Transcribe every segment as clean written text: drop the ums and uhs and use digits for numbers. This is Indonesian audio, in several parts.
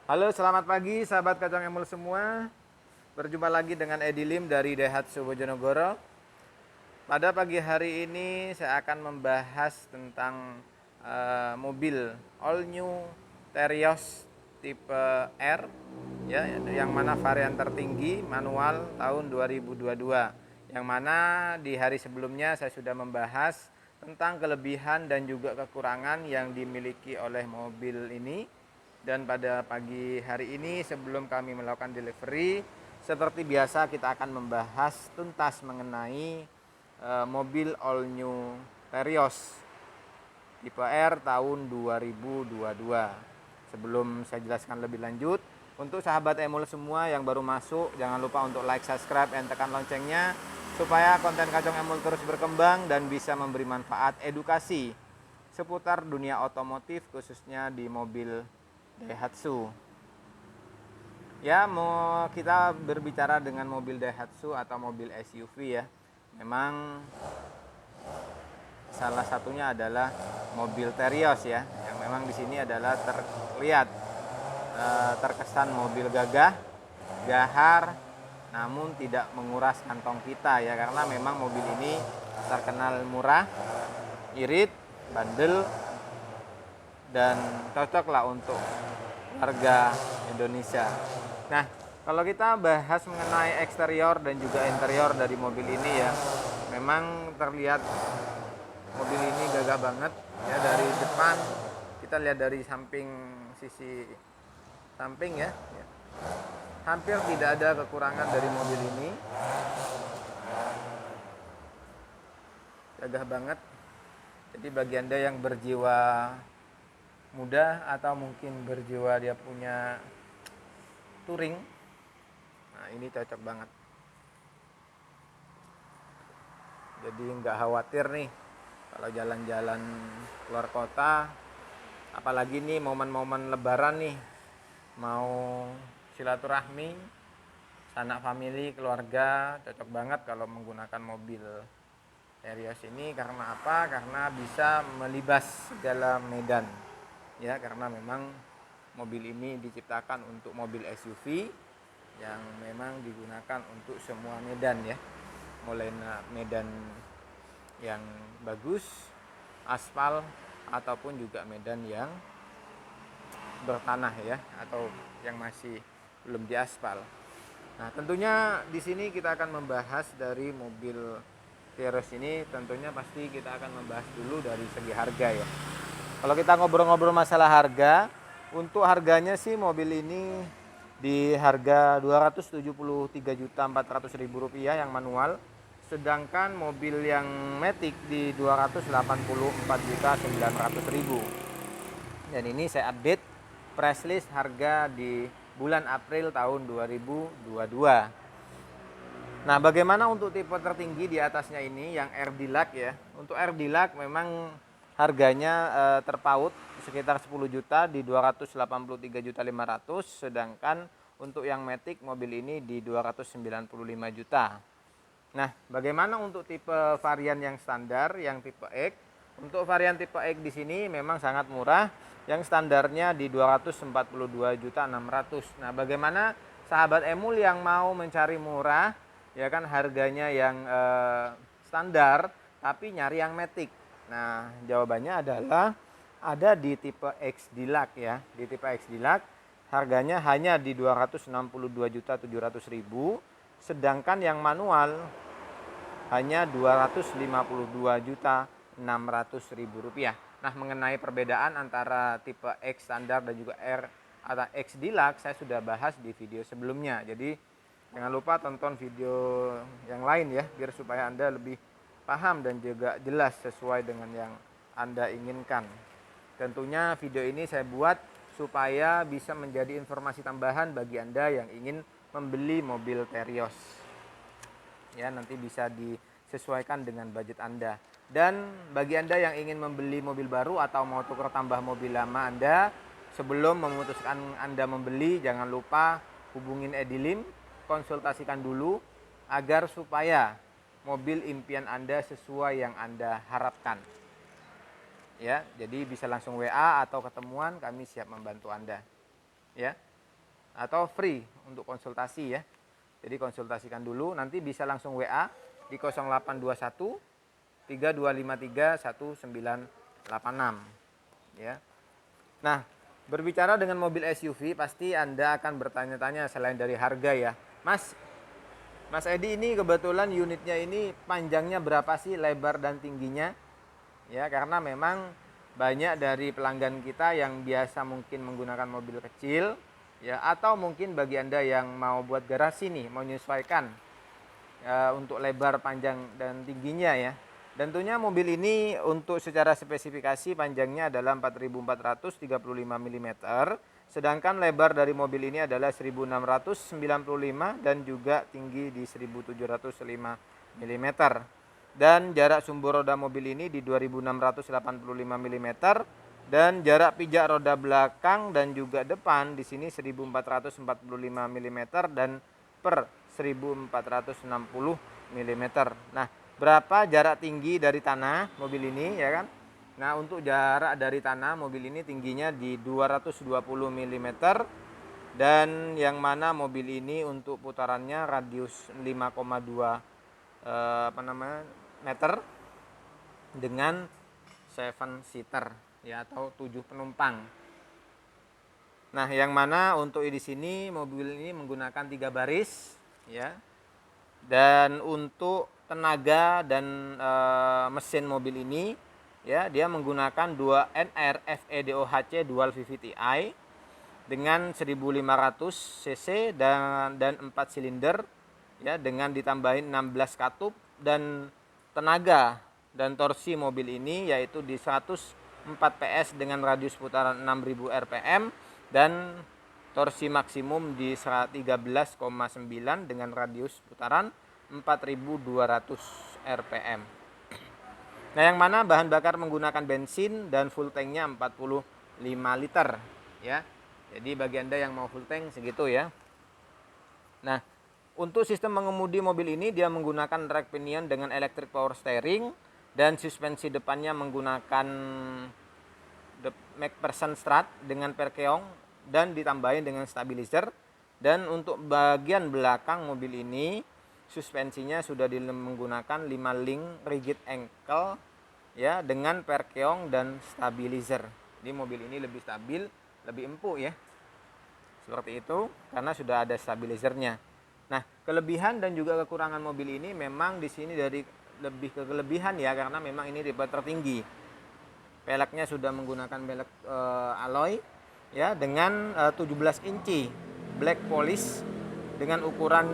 Halo, selamat pagi sahabat Kacang Emul semua. Berjumpa lagi dengan Edi Lim dari Daihatsu Bojonegoro. Pada pagi hari ini saya akan membahas tentang mobil all new Terios tipe R ya, yang mana varian tertinggi manual tahun 2022. Yang mana di hari sebelumnya saya sudah membahas tentang kelebihan dan juga kekurangan yang dimiliki oleh mobil ini. Dan pada pagi hari ini sebelum kami melakukan delivery, seperti biasa kita akan membahas tuntas mengenai mobil all new Terios tipe R tahun 2022. Sebelum saya jelaskan lebih lanjut, untuk sahabat Emul semua yang baru masuk, jangan lupa untuk like, subscribe, dan tekan loncengnya supaya konten Kacang Emul terus berkembang dan bisa memberi manfaat edukasi seputar dunia otomotif, khususnya di mobil Daihatsu. Ya, mau kita berbicara dengan mobil Daihatsu atau mobil SUV ya. Memang salah satunya adalah mobil Terios ya, yang memang di sini adalah terlihat terkesan mobil gagah, gahar, namun tidak menguras kantong kita ya, karena memang mobil ini terkenal murah, irit, bandel, dan cocok lah untuk warga Indonesia. Nah, kalau kita bahas mengenai eksterior dan juga interior dari mobil ini ya, memang terlihat mobil ini gagah banget ya. Dari depan kita lihat dari samping, sisi samping ya, hampir tidak ada kekurangan dari mobil ini. Gagah banget. Jadi bagi Anda yang berjiwa muda atau mungkin berjiwa dia punya touring, nah ini cocok banget. Jadi nggak khawatir nih kalau jalan-jalan keluar kota, apalagi nih momen-momen lebaran nih, mau silaturahmi, sanak famili, keluarga, cocok banget kalau menggunakan mobil Terios ini. Karena apa? Karena bisa melibas segala medan ya, karena memang mobil ini diciptakan untuk mobil SUV yang memang digunakan untuk semua medan ya, mulai medan yang bagus, aspal, ataupun juga medan yang bertanah ya, atau yang masih belum diaspal. Nah, tentunya di sini kita akan membahas dari mobil Terios ini, tentunya pasti kita akan membahas dulu dari segi harga ya. Kalau kita ngobrol-ngobrol masalah harga, untuk harganya sih mobil ini di harga Rp273.400.000 yang manual, sedangkan mobil yang Matic di Rp284.900.000. Dan ini saya update price list harga di bulan April tahun 2022. Nah, bagaimana untuk tipe tertinggi di atasnya ini yang R Deluxe ya? Untuk R Deluxe memang harganya terpaut sekitar 10 juta di 283.500.000, sedangkan untuk yang Matic mobil ini di 295 juta. Nah, bagaimana untuk tipe varian yang standar yang tipe X? Untuk varian tipe X di sini memang sangat murah, yang standarnya di 242.600.000. Nah, bagaimana sahabat Emul yang mau mencari murah ya kan, harganya yang standar tapi nyari yang Matic? Nah, jawabannya adalah ada di tipe X Deluxe ya. Di tipe X Deluxe harganya hanya di 262.700.000, sedangkan yang manual hanya Rp252.600.000. Nah, mengenai perbedaan antara tipe X standar dan juga R atau X Deluxe saya sudah bahas di video sebelumnya. Jadi jangan lupa tonton video yang lain ya, biar supaya Anda lebih paham dan juga jelas sesuai dengan yang Anda inginkan. Tentunya video ini saya buat supaya bisa menjadi informasi tambahan bagi Anda yang ingin membeli mobil Terios. Ya, nanti bisa disesuaikan dengan budget Anda. Dan bagi Anda yang ingin membeli mobil baru atau mau tukar tambah mobil lama Anda, sebelum memutuskan Anda membeli, jangan lupa hubungin Edi Lim, konsultasikan dulu agar supaya mobil impian Anda sesuai yang Anda harapkan. Ya, jadi bisa langsung WA atau ketemuan, kami siap membantu Anda. Ya. atau free untuk konsultasi ya. Jadi konsultasikan dulu, nanti bisa langsung WA di 0821 3253 1986 ya. Nah, berbicara dengan mobil SUV pasti Anda akan bertanya-tanya selain dari harga ya. Mas Edi, ini kebetulan unitnya ini panjangnya berapa sih, lebar dan tingginya? Ya, karena memang banyak dari pelanggan kita yang biasa mungkin menggunakan mobil kecil ya, atau mungkin bagi Anda yang mau buat garasi nih, mau menyesuaikan untuk lebar, panjang dan tingginya ya. Tentunya mobil ini untuk secara spesifikasi panjangnya adalah 4435 mm, sedangkan lebar dari mobil ini adalah 1695 dan juga tinggi di 1705 mm. Dan jarak sumbu roda mobil ini di 2685 mm dan jarak pijak roda belakang dan juga depan di sini 1445 mm dan per 1460 mm. Nah, berapa jarak tinggi dari tanah mobil ini ya kan? Nah, untuk jarak dari tanah mobil ini tingginya di 220 mm dan yang mana mobil ini untuk putarannya radius 5,2 meter dengan 7 seater ya, atau 7 penumpang. Nah, yang mana untuk di sini mobil ini menggunakan 3 baris ya. Dan untuk tenaga dan mesin mobil ini ya, dia menggunakan 2 NR FEDOHC Dual VVT-i dengan 1500 cc dan 4 silinder ya, dengan ditambahin 16 katup, dan tenaga dan torsi mobil ini yaitu di 104 PS dengan radius putaran 6000 rpm dan torsi maksimum di 13,9 dengan radius putaran 4200 rpm. Nah, yang mana bahan bakar menggunakan bensin dan full tanknya 45 liter ya. Jadi bagi Anda yang mau full tank segitu ya. Nah, untuk sistem mengemudi mobil ini dia menggunakan rack pinion dengan electric power steering dan suspensi depannya menggunakan McPherson strut dengan perkeong dan ditambahin dengan stabilizer. Dan untuk bagian belakang mobil ini suspensinya sudah menggunakan 5 link rigid ankle ya, dengan perkeong dan stabilizer. Jadi mobil ini lebih stabil, lebih empuk ya. Seperti itu karena sudah ada stabilizernya. Nah, kelebihan dan juga kekurangan mobil ini memang di sini dari lebih ke kelebihan ya, karena memang ini tipe tertinggi. Peleknya sudah menggunakan pelek alloy ya, dengan 17 inci black polish dengan ukuran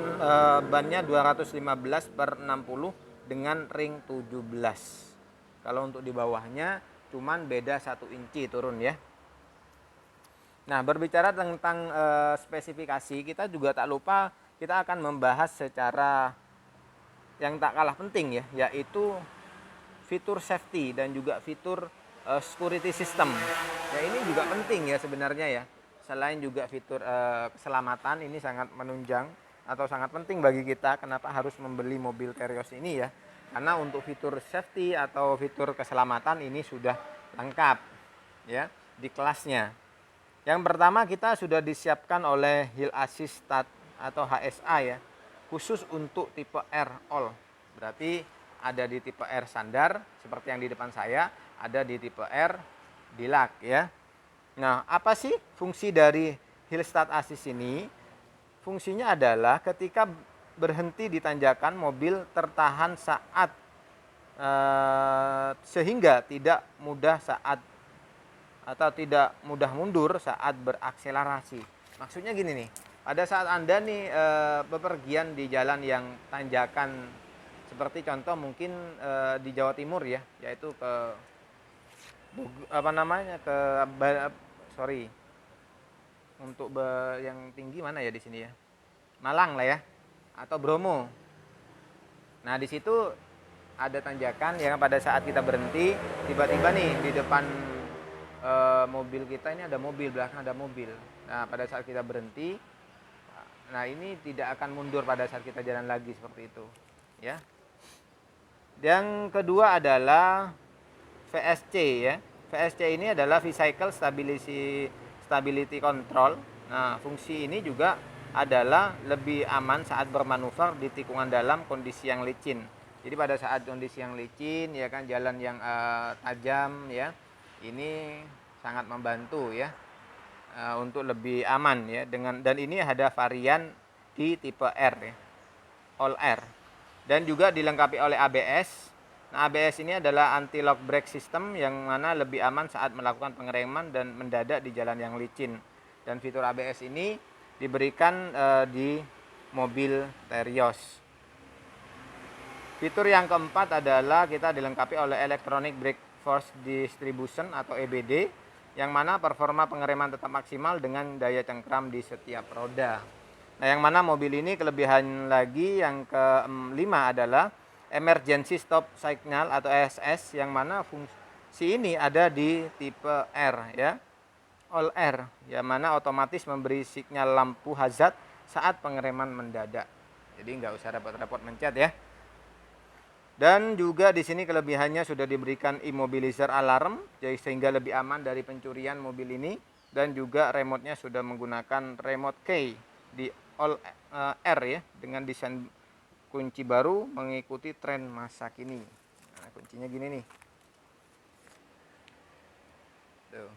bannya 215/60 dengan ring 17. Kalau untuk di bawahnya cuman beda 1 inci turun ya. Nah, berbicara tentang spesifikasi, kita juga tak lupa kita akan membahas secara yang tak kalah penting ya, yaitu fitur safety dan juga fitur security system. Ya, ini juga penting ya sebenarnya ya. Selain juga fitur keselamatan, ini sangat menunjang atau sangat penting bagi kita kenapa harus membeli mobil Terios ini ya. Karena untuk fitur safety atau fitur keselamatan ini sudah lengkap ya di kelasnya. Yang pertama, kita sudah disiapkan oleh Hill Assist Start atau HSA ya, khusus untuk tipe R All. Berarti ada di tipe R standar seperti yang di depan saya, ada di tipe R Deluxe ya. Nah, apa sih fungsi dari Hill Start Assist ini? Fungsinya adalah ketika berhenti di tanjakan, mobil tertahan saat sehingga tidak mudah mundur saat berakselerasi. Maksudnya gini nih, pada saat Anda nih bepergian di jalan yang tanjakan, seperti contoh mungkin di Jawa Timur ya, yaitu ke untuk yang tinggi mana ya di sini ya, Malang lah ya, atau Bromo. Nah, di situ ada tanjakan yang pada saat kita berhenti, tiba-tiba nih di depan mobil kita ini ada mobil, belakang ada mobil. Nah, pada saat kita berhenti, nah ini tidak akan mundur pada saat kita jalan lagi seperti itu ya. Yang kedua adalah VSC ya. VSC ini adalah Vehicle Stability Control Nah, fungsi ini juga adalah lebih aman saat bermanuver di tikungan dalam kondisi yang licin. Jadi pada saat kondisi yang licin ya kan, jalan yang tajam ya, ini sangat membantu ya untuk lebih aman ya, dan ini ada varian di tipe R ya, all R, dan juga dilengkapi oleh ABS. Nah, ABS ini adalah anti lock brake system yang mana lebih aman saat melakukan pengereman dan mendadak di jalan yang licin. Dan fitur ABS ini diberikan di mobil Terios. Fitur yang keempat adalah kita dilengkapi oleh Electronic Brake Force Distribution atau EBD, yang mana performa pengereman tetap maksimal dengan daya cengkram di setiap roda. Nah, yang mana mobil ini kelebihan lagi yang kelima adalah Emergency Stop Signal atau ESS, yang mana fungsi ini ada di tipe R ya, all R, yang mana otomatis memberi sinyal lampu hazard saat pengereman mendadak. Jadi nggak usah repot-repot mencet ya. Dan juga di sini kelebihannya sudah diberikan immobilizer alarm, jadi sehingga lebih aman dari pencurian mobil ini. Dan juga remote-nya sudah menggunakan remote key di all R ya, dengan desain kunci baru mengikuti tren masa kini. Nah, kuncinya gini nih. Tuh.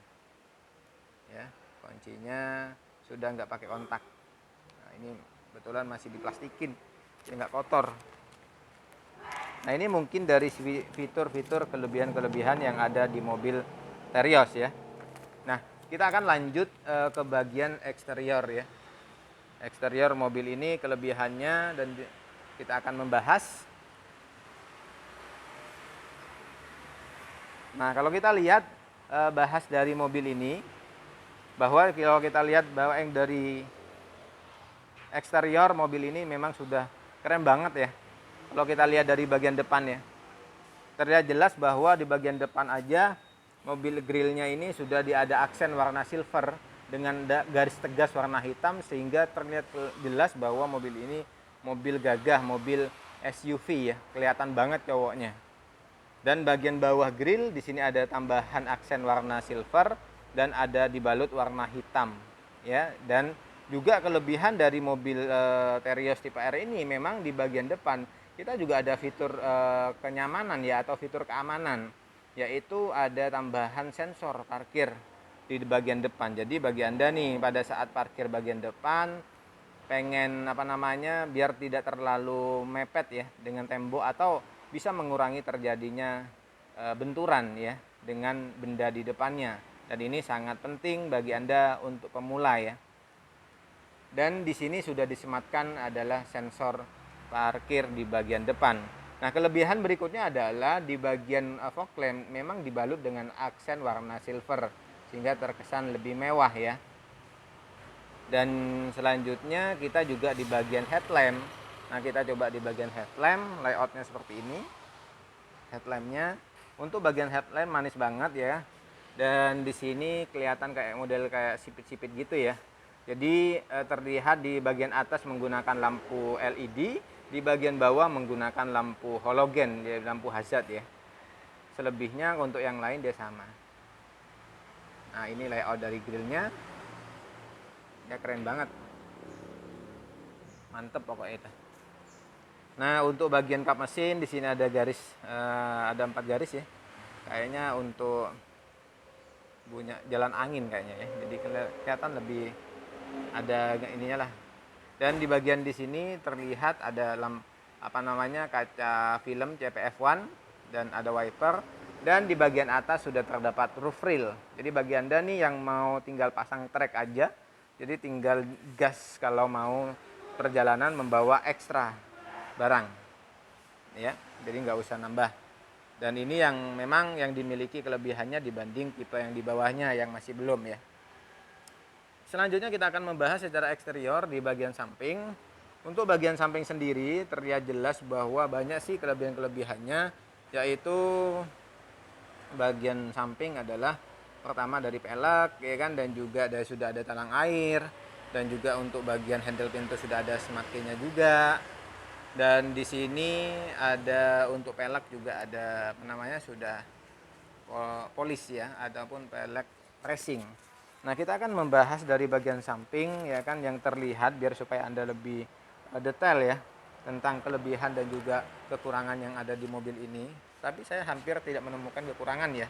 Ya, kuncinya sudah nggak pakai kontak. Nah, ini kebetulan masih diplastikin, jadi nggak kotor. Nah, ini mungkin dari fitur-fitur kelebihan-kelebihan yang ada di mobil Terios ya. Nah, kita akan lanjut ke bagian eksterior ya. Eksterior mobil ini kelebihannya, dan kita akan membahas. Nah, kalau kita lihat bahas dari mobil ini, bahwa kalau kita lihat bahwa yang dari eksterior mobil ini memang sudah keren banget ya. Kalau kita lihat dari bagian depan ya, terlihat jelas bahwa di bagian depan aja mobil grillnya ini sudah ada aksen warna silver dengan garis tegas warna hitam, sehingga terlihat jelas bahwa mobil ini mobil gagah, mobil SUV ya, kelihatan banget cowoknya. Dan bagian bawah grill di sini ada tambahan aksen warna silver dan ada dibalut warna hitam ya. Dan juga kelebihan dari mobil Terios tipe R ini, memang di bagian depan kita juga ada fitur kenyamanan ya, atau fitur keamanan, yaitu ada tambahan sensor parkir di bagian depan. Jadi bagi Anda nih pada saat parkir bagian depan, pengen biar tidak terlalu mepet ya dengan tembok, atau bisa mengurangi terjadinya benturan ya dengan benda di depannya. Dan ini sangat penting bagi Anda untuk pemula ya. Dan di sini sudah disematkan adalah sensor parkir di bagian depan. Nah, kelebihan berikutnya adalah di bagian fog lamp memang dibalut dengan aksen warna silver, sehingga terkesan lebih mewah ya. Dan selanjutnya kita juga di bagian headlamp. Nah, kita coba di bagian headlamp, layoutnya seperti ini. Headlampnya, untuk bagian headlamp manis banget ya. Dan di sini kelihatan kayak model kayak sipit-sipit gitu ya. Jadi terlihat di bagian atas menggunakan lampu LED, di bagian bawah menggunakan lampu halogen, ya, lampu hazard ya. Selebihnya untuk yang lain dia sama. Nah, ini layout dari grillnya. Ya, keren banget. Mantep pokoknya itu. Nah, untuk bagian kap mesin di sini ada garis, ada 4 garis ya. Kayaknya untuk punya jalan angin kayaknya ya. Jadi kelihatan lebih ada ininya lah. Dan di bagian di sini terlihat ada kaca film CPF1 dan ada wiper, dan di bagian atas sudah terdapat roof rail. Jadi bagi Anda nih yang mau tinggal pasang trek aja, jadi tinggal gas kalau mau perjalanan membawa ekstra barang ya, jadi nggak usah nambah. Dan ini yang memang yang dimiliki kelebihannya dibanding tipe yang di bawahnya yang masih belum ya. Selanjutnya kita akan membahas secara eksterior di bagian samping. Untuk bagian samping sendiri terlihat jelas bahwa banyak sih kelebihan-kelebihannya, yaitu bagian samping adalah pertama dari pelek ya kan, dan juga sudah ada talang air, dan juga untuk bagian handle pintu sudah ada smart key-nya juga. Dan di sini ada untuk pelek juga ada sudah polis ya, ataupun pelek racing. Nah, kita akan membahas dari bagian samping ya kan, yang terlihat biar supaya Anda lebih detail ya tentang kelebihan dan juga kekurangan yang ada di mobil ini. Tapi saya hampir tidak menemukan kekurangan ya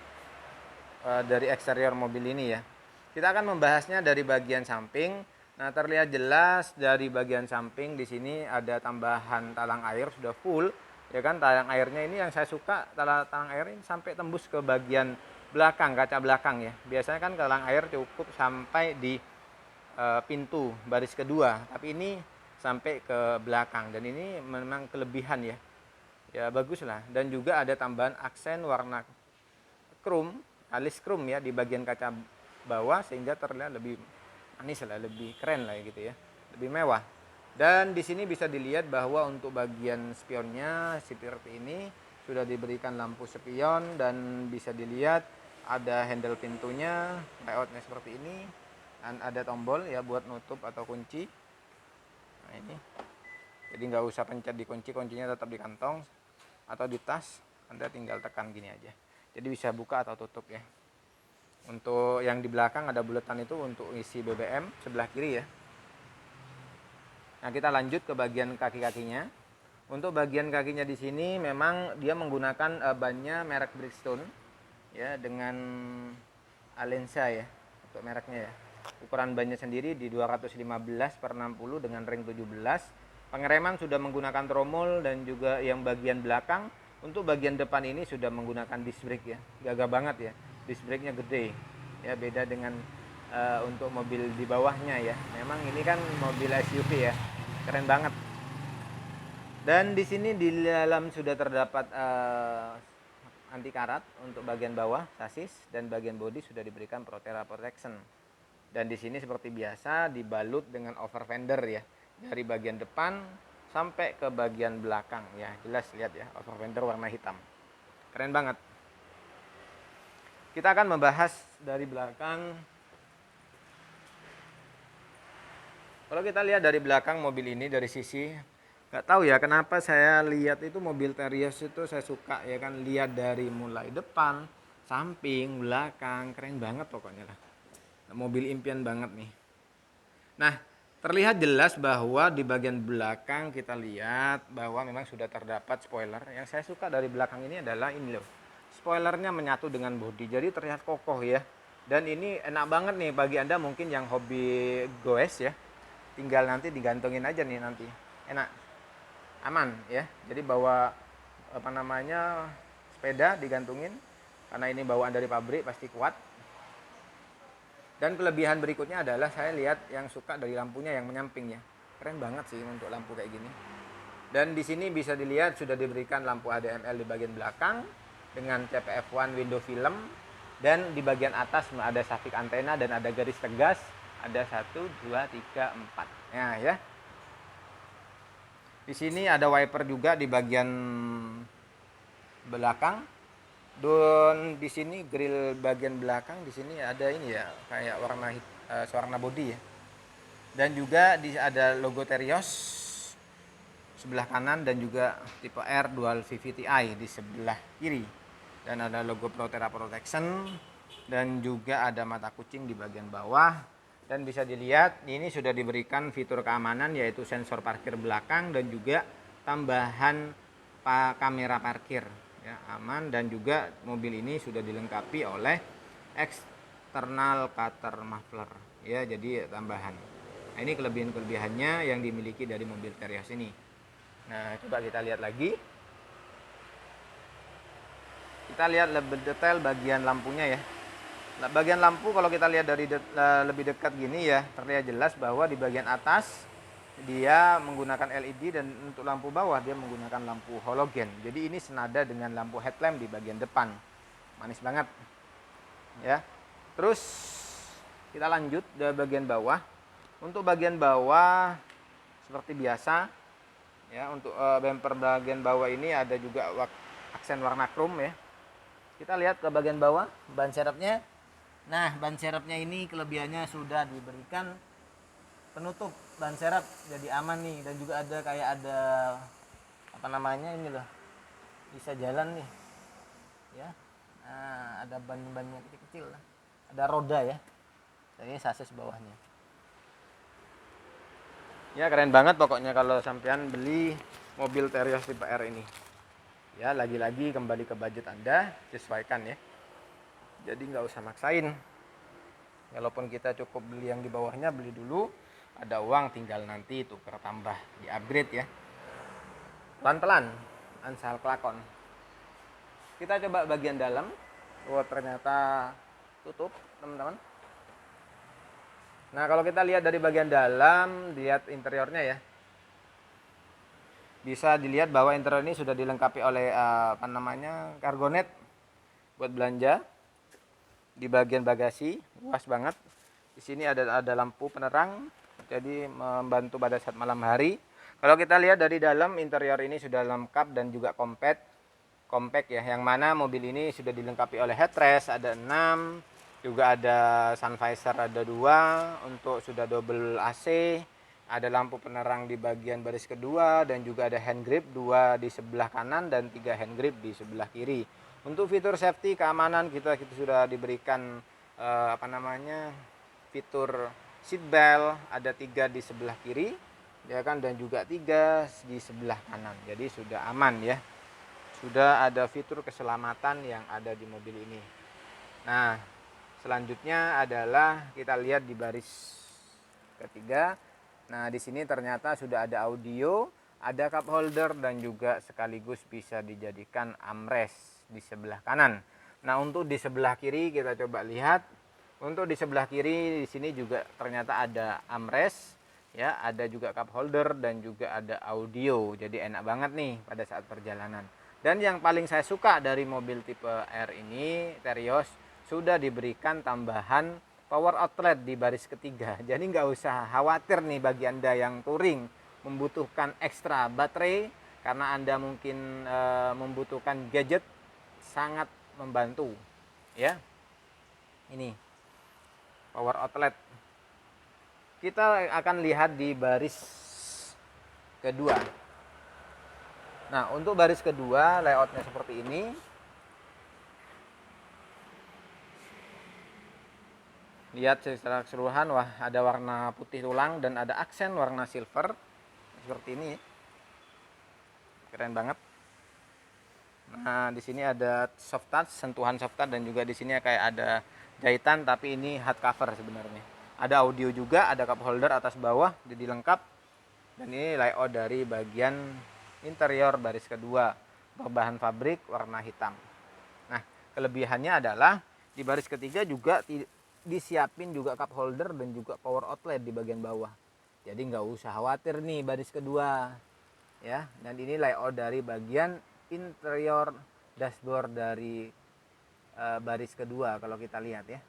dari eksterior mobil ini ya. Kita akan membahasnya dari bagian samping. Nah, terlihat jelas dari bagian samping di sini ada tambahan talang air sudah full ya kan. Talang airnya ini yang saya suka, talang air ini sampai tembus ke bagian belakang, kaca belakang ya. Biasanya kan talang air cukup sampai di pintu baris kedua, tapi ini sampai ke belakang dan ini memang kelebihan ya. Ya bagus lah, dan juga ada tambahan aksen warna chrome, alis chrome ya di bagian kaca bawah sehingga terlihat lebih manis lah, lebih keren lah gitu ya, lebih mewah. Dan di sini bisa dilihat bahwa untuk bagian spionnya seperti ini sudah diberikan lampu spion dan bisa dilihat ada handle pintunya, layoutnya seperti ini, dan ada tombol ya buat nutup atau kunci. Nah ini, jadi nggak usah pencet di kunci, kuncinya tetap di kantong atau di tas, Anda tinggal tekan gini aja. Jadi bisa buka atau tutup ya. Untuk yang di belakang ada buletan itu untuk isi BBM sebelah kiri ya. Nah, kita lanjut ke bagian kaki-kakinya. Untuk bagian kakinya di sini memang dia menggunakan bannya merek Bridgestone ya, dengan Alenza ya untuk mereknya ya. Ukuran bannya sendiri di 215/60 dengan ring 17. Pengereman sudah menggunakan tromol dan juga yang bagian belakang. Untuk bagian depan ini sudah menggunakan disc brake ya. Gagah banget ya. Disc brake-nya gede. Ya beda dengan untuk mobil di bawahnya ya. Memang ini kan mobil SUV ya. Keren banget. Dan di sini di dalam sudah terdapat anti karat untuk bagian bawah sasis, dan bagian bodi sudah diberikan Proterra Protection. Dan di sini seperti biasa dibalut dengan over fender ya, dari bagian depan sampai ke bagian belakang ya. Jelas lihat ya, over fender warna hitam. Keren banget. Kita akan membahas dari belakang. Kalau kita lihat dari belakang mobil ini dari sisi, nggak tahu ya kenapa saya lihat itu mobil Terios itu saya suka ya kan, lihat dari mulai depan, samping, belakang, keren banget pokoknya lah. Mobil impian banget nih. Nah, terlihat jelas bahwa di bagian belakang kita lihat bahwa memang sudah terdapat spoiler. Yang saya suka dari belakang ini adalah ini loh. Spoilernya menyatu dengan bodi, jadi terlihat kokoh ya. Dan ini enak banget nih bagi Anda mungkin yang hobi goes ya. Tinggal nanti digantungin aja nih nanti. Enak. Aman ya. Jadi bawa apa namanya sepeda digantungin, karena ini bawaan dari pabrik pasti kuat. Dan kelebihan berikutnya adalah saya lihat yang suka dari lampunya yang menyampingnya. Keren banget sih untuk lampu kayak gini. Dan di sini bisa dilihat sudah diberikan lampu HDML di bagian belakang dengan CPF1 window film, dan di bagian atas ada safik antena dan ada garis tegas, ada 1 2 3 4. Nah, ya. Di sini ada wiper juga di bagian belakang. Dan di sini grill bagian belakang di sini ada ini ya, kayak warna bodi ya. Dan juga ada logo Terios sebelah kanan dan juga tipe R Dual VVTi di sebelah kiri. Dan ada logo Proterra Protection dan juga ada mata kucing di bagian bawah. Dan bisa dilihat ini sudah diberikan fitur keamanan yaitu sensor parkir belakang dan juga tambahan kamera parkir. Ya, aman, dan juga mobil ini sudah dilengkapi oleh external cutter muffler ya, jadi tambahan. Nah, ini kelebihannya yang dimiliki dari mobil Terios ini. Nah, coba kita lihat lagi. Kita lihat lebih detail bagian lampunya ya. Nah, bagian lampu kalau kita lihat dari lebih dekat gini ya, terlihat jelas bahwa di bagian atas dia menggunakan LED dan untuk lampu bawah dia menggunakan lampu halogen. Jadi ini senada dengan lampu headlamp di bagian depan. Manis banget. Ya. Terus kita lanjut ke bagian bawah. Untuk bagian bawah seperti biasa ya, untuk bumper bagian bawah ini ada juga aksen warna chrome ya. Kita lihat ke bagian bawah ban serepnya. Nah, ban serepnya ini kelebihannya sudah diberikan penutup ban serep, jadi aman nih. Dan juga ada kayak ada apa namanya ini loh, bisa jalan nih ya. Nah, ada ban-bannya kecil-kecil lah, ada roda ya. Dan ini sasis bawahnya. Ya keren banget pokoknya kalau sampean beli mobil Terios tipe R ini. Ya lagi-lagi kembali ke budget Anda, sesuaikan ya. Jadi nggak usah maksain. Walaupun kita cukup beli yang di bawahnya, beli dulu. Ada uang tinggal nanti tukar tambah, di upgrade ya. Pelan-pelan, ansal kelakon. Kita coba bagian dalam. Oh ternyata tutup teman-teman. Nah kalau kita lihat dari bagian dalam, lihat interiornya ya. Bisa dilihat bahwa interior ini sudah dilengkapi oleh cargo net buat belanja. Di bagian bagasi luas banget. Di sini ada lampu penerang, jadi membantu pada saat malam hari. Kalau kita lihat dari dalam, interior ini sudah lengkap dan juga compact ya. Yang mana mobil ini sudah dilengkapi oleh headrest ada 6, juga ada sun visor ada 2, untuk sudah double AC. Ada lampu penerang di bagian baris kedua dan juga ada hand grip 2 di sebelah kanan dan 3 hand grip di sebelah kiri. Untuk fitur safety keamanan kita sudah diberikan fitur seat belt ada 3 di sebelah kiri ya kan, dan juga 3 di sebelah kanan. Jadi sudah aman ya. Sudah ada fitur keselamatan yang ada di mobil ini. Nah, selanjutnya adalah kita lihat di baris ketiga. Nah, di sini ternyata sudah ada audio, ada cup holder dan juga sekaligus bisa dijadikan armrest di sebelah kanan. Nah, untuk di sebelah kiri kita coba lihat. Untuk di sebelah kiri di sini juga ternyata ada armrest, ya, ada juga cup holder dan juga ada audio. Jadi enak banget nih pada saat perjalanan. Dan yang paling saya suka dari mobil tipe R ini, Terios, sudah diberikan tambahan power outlet di baris ketiga. Jadi nggak usah khawatir nih bagi Anda yang touring membutuhkan ekstra baterai karena Anda mungkin membutuhkan gadget, sangat membantu ya. Ini power outlet. Kita akan lihat di baris kedua. Nah, untuk baris kedua layoutnya seperti ini. Lihat secara keseluruhan, wah ada warna putih tulang dan ada aksen warna silver seperti ini. Keren banget. Nah, di sini ada soft touch, sentuhan soft touch, dan juga di sini kayak ada jahitan, tapi ini hard cover sebenarnya. Ada audio juga, ada cup holder atas bawah, jadi lengkap. Dan ini layout dari bagian interior baris kedua, berbahan fabrik warna hitam. Nah, kelebihannya adalah di baris ketiga juga disiapin juga cup holder dan juga power outlet di bagian bawah. Jadi nggak usah khawatir nih baris kedua, ya. Dan ini layout dari bagian interior dashboard dari baris kedua kalau kita lihat ya.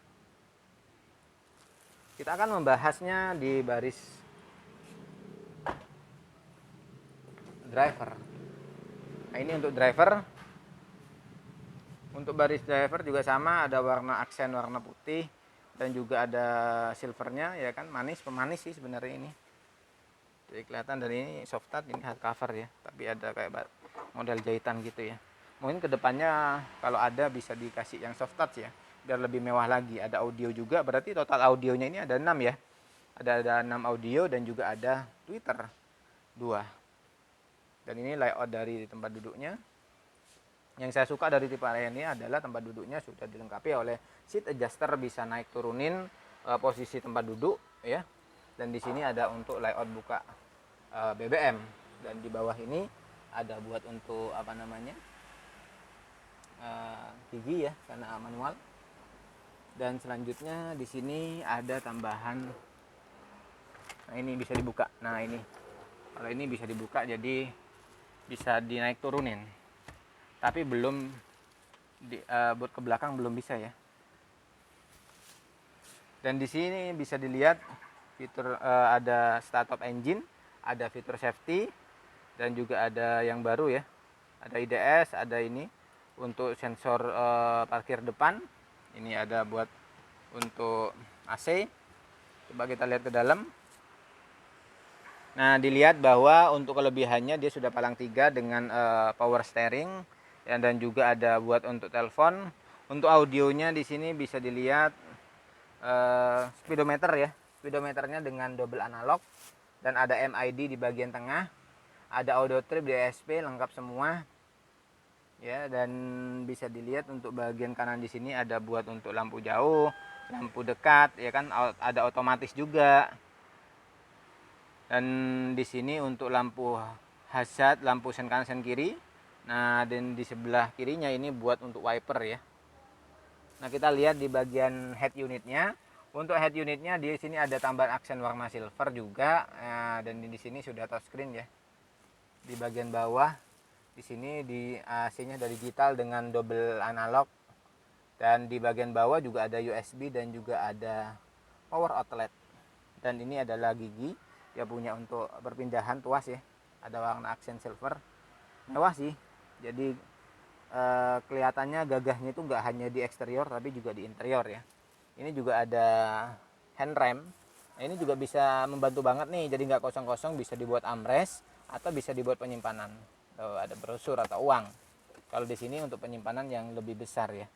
Kita akan membahasnya di baris driver. Nah, ini untuk driver. Untuk baris driver juga sama, ada warna aksen warna putih dan juga ada silvernya ya kan, pemanis sih sebenarnya ini. Jadi kelihatan dari ini soft touch, ini hard cover ya, tapi ada kayak model jahitan gitu ya. Mungkin kedepannya kalau ada bisa dikasih yang soft touch ya, biar lebih mewah lagi. Ada audio juga, berarti total audionya ini ada 6 ya. Ada 6 audio dan juga ada tweeter 2. Dan ini layout dari tempat duduknya. Yang saya suka dari tipe R ini adalah tempat duduknya sudah dilengkapi oleh seat adjuster, bisa naik turunin posisi tempat duduk ya. Dan di sini ada untuk layout buka BBM, dan di bawah ini ada buat untuk gigi ya, karena manual. Dan selanjutnya di sini ada tambahan, nah ini bisa dibuka. Nah ini kalau ini bisa dibuka, jadi bisa dinaik turunin, tapi belum buat ke belakang belum bisa ya. Dan di sini bisa dilihat fitur ada start up engine, ada fitur safety, dan juga ada yang baru ya, ada IDS, ada ini untuk sensor parkir depan. Ini ada buat untuk AC. Coba kita lihat ke dalam. Nah, dilihat bahwa untuk kelebihannya dia sudah palang 3 dengan power steering ya, dan juga ada buat untuk telepon. Untuk audionya di sini bisa dilihat speedometer ya. Speedometernya dengan double analog dan ada MID di bagian tengah, ada auto trip, DSP lengkap semua. Ya, dan bisa dilihat untuk bagian kanan di sini ada buat untuk lampu jauh, lampu dekat, ya kan, ada otomatis juga. Dan di sini untuk lampu hazard, lampu sen kanan sen kiri. Nah, dan di sebelah kirinya ini buat untuk wiper ya. Nah, kita lihat di bagian head unitnya. Untuk head unitnya di sini ada tambahan aksen warna silver juga. Nah, dan di sini sudah touchscreen ya. Di bagian bawah di sini di AC-nya dari digital dengan double analog, dan di bagian bawah juga ada USB dan juga ada power outlet. Dan ini adalah gigi, dia punya untuk perpindahan tuas ya, ada warna aksen silver, mewah sih. Jadi kelihatannya gagahnya itu nggak hanya di eksterior tapi juga di interior ya. Ini juga ada hand rem. Nah, ini juga bisa membantu banget nih, jadi nggak kosong-kosong, bisa dibuat armrest atau bisa dibuat penyimpanan. Ada brosur atau uang. Kalau di sini untuk penyimpanan yang lebih besar ya.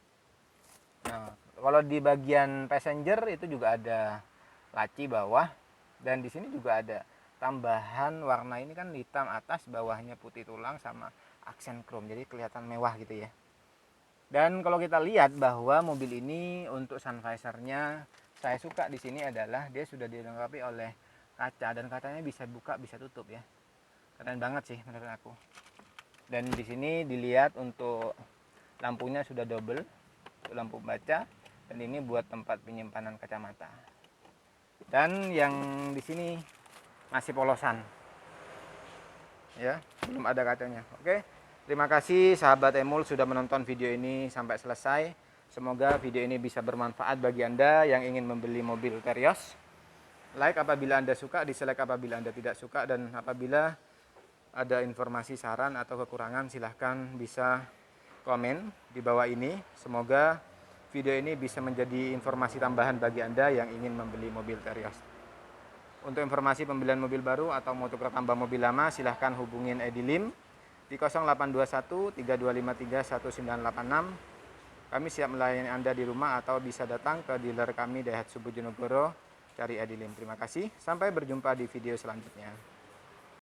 Nah, kalau di bagian passenger itu juga ada laci bawah, dan di sini juga ada tambahan warna, ini kan hitam atas, bawahnya putih tulang sama aksen chrome, jadi kelihatan mewah gitu ya. Dan kalau kita lihat bahwa mobil ini untuk sun visornya, saya suka di sini adalah dia sudah dilengkapi oleh kaca, dan kacanya bisa buka bisa tutup ya. Keren banget sih menurut aku. Dan di sini dilihat untuk lampunya sudah double, lampu baca, dan ini buat tempat penyimpanan kacamata. Dan yang di sini masih polosan, ya, belum ada kacanya. Oke, terima kasih sahabat Emul sudah menonton video ini sampai selesai. Semoga video ini bisa bermanfaat bagi Anda yang ingin membeli mobil Terios. Like apabila Anda suka, dislike apabila Anda tidak suka, dan apabila ada informasi, saran, atau kekurangan silahkan bisa komen di bawah ini. Semoga video ini bisa menjadi informasi tambahan bagi Anda yang ingin membeli mobil Terios. Untuk informasi pembelian mobil baru atau mau tukar tambah mobil lama, silahkan hubungin Edilim di 0821 3253 1986. Kami siap melayani Anda di rumah atau bisa datang ke dealer kami Daihatsu Bojonegoro, cari Edilim. Terima kasih, sampai berjumpa di video selanjutnya.